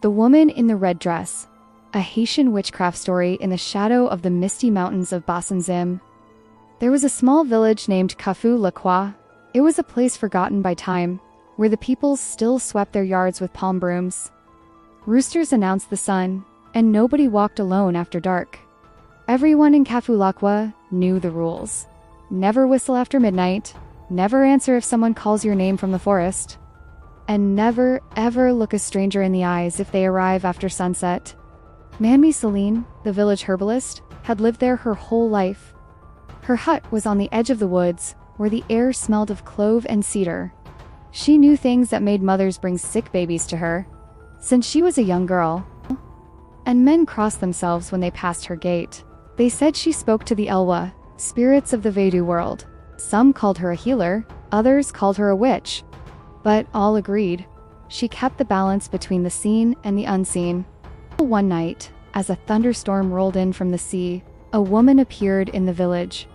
The Woman in the Red Dress, a Haitian witchcraft story in the shadow of the misty mountains of Basanzim. There was a small village named Kafu-La-Croix. It was a place forgotten by time, where the people still swept their yards with palm brooms. Roosters announced the sun, and nobody walked alone after dark. Everyone in Kafu-La-Croix knew the rules. Never whistle after midnight, never answer if someone calls your name from the forest, and never ever look a stranger in the eyes if they arrive after sunset. Mamie Celine, the village herbalist, had lived there her whole life. Her hut was on the edge of the woods, where the air smelled of clove and cedar. She knew things that made mothers bring sick babies to her, since she was a young girl. And men crossed themselves when they passed her gate. They said she spoke to the Elwa, spirits of the Vaidu world. Some called her a healer, others called her a witch. But all agreed, she kept the balance between the seen and the unseen. One night, as a thunderstorm rolled in from the sea, a woman appeared in the village.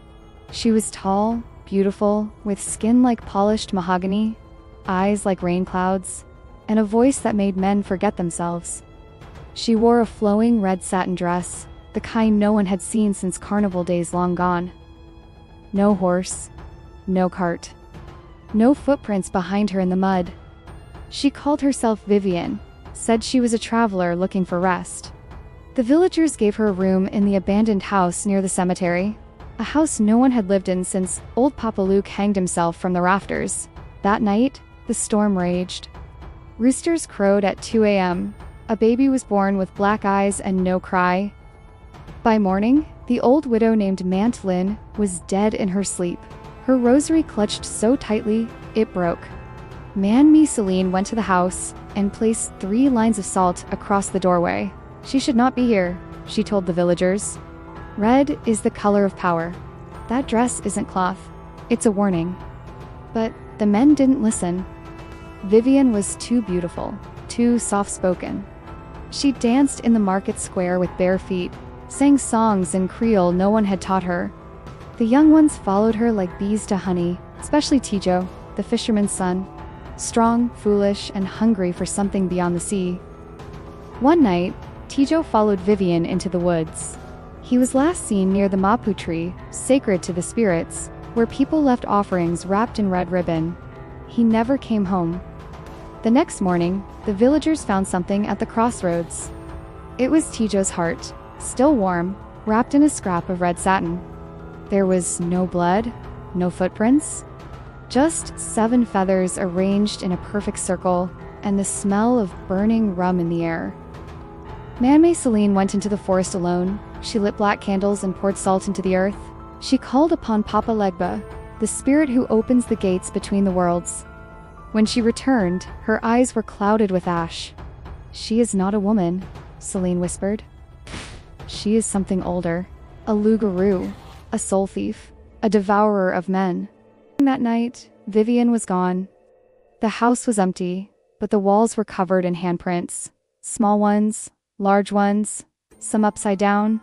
She was tall, beautiful, with skin like polished mahogany, eyes like rain clouds, and a voice that made men forget themselves. She wore a flowing red satin dress, the kind no one had seen since carnival days long gone. No horse, no cart, no footprints behind her in the mud. She called herself Vivian, said she was a traveler looking for rest. The villagers gave her a room in the abandoned house near the cemetery, a house no one had lived in since old Papa Luke hanged himself from the rafters. That night, the storm raged. Roosters crowed at 2 a.m. A baby was born with black eyes and no cry. By morning, the old widow named Mant Lin was dead in her sleep. Her rosary clutched so tightly, it broke. Mamie Celine went to the house and placed 3 lines of salt across the doorway. She should not be here, she told the villagers. Red is the color of power. That dress isn't cloth. It's a warning. But the men didn't listen. Vivian was too beautiful, too soft-spoken. She danced in the market square with bare feet, sang songs in Creole no one had taught her. The young ones followed her like bees to honey, especially Tijo, the fisherman's son, strong, foolish, and hungry for something beyond the sea. One night, Tijo followed Vivian into the woods. He was last seen near the Mapu tree, sacred to the spirits, where people left offerings wrapped in red ribbon. He never came home. The next morning, the villagers found something at the crossroads. It was Tijo's heart, still warm, wrapped in a scrap of red satin. There was no blood, no footprints, just 7 feathers arranged in a perfect circle, and the smell of burning rum in the air. Mamie Celine went into the forest alone. She lit black candles and poured salt into the earth. She called upon Papa Legba, the spirit who opens the gates between the worlds. When she returned, her eyes were clouded with ash. "She is not a woman," Celine whispered. "She is something older. A loup-garou, a soul thief, a devourer of men." That night, Vivian was gone. The house was empty, but the walls were covered in handprints. Small ones, large ones, some upside down.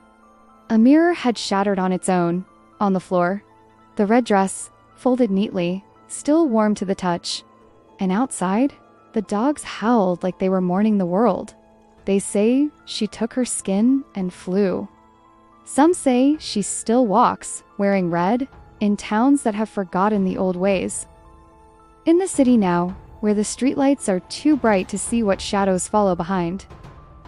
A mirror had shattered on its own, on the floor. The red dress, folded neatly, still warm to the touch. And outside, the dogs howled like they were mourning the world. They say she took her skin and flew. Some say she still walks, wearing red, in towns that have forgotten the old ways. In the city now, where the streetlights are too bright to see what shadows follow behind.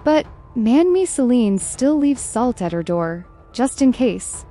But Mamie Celine still leaves salt at her door, just in case.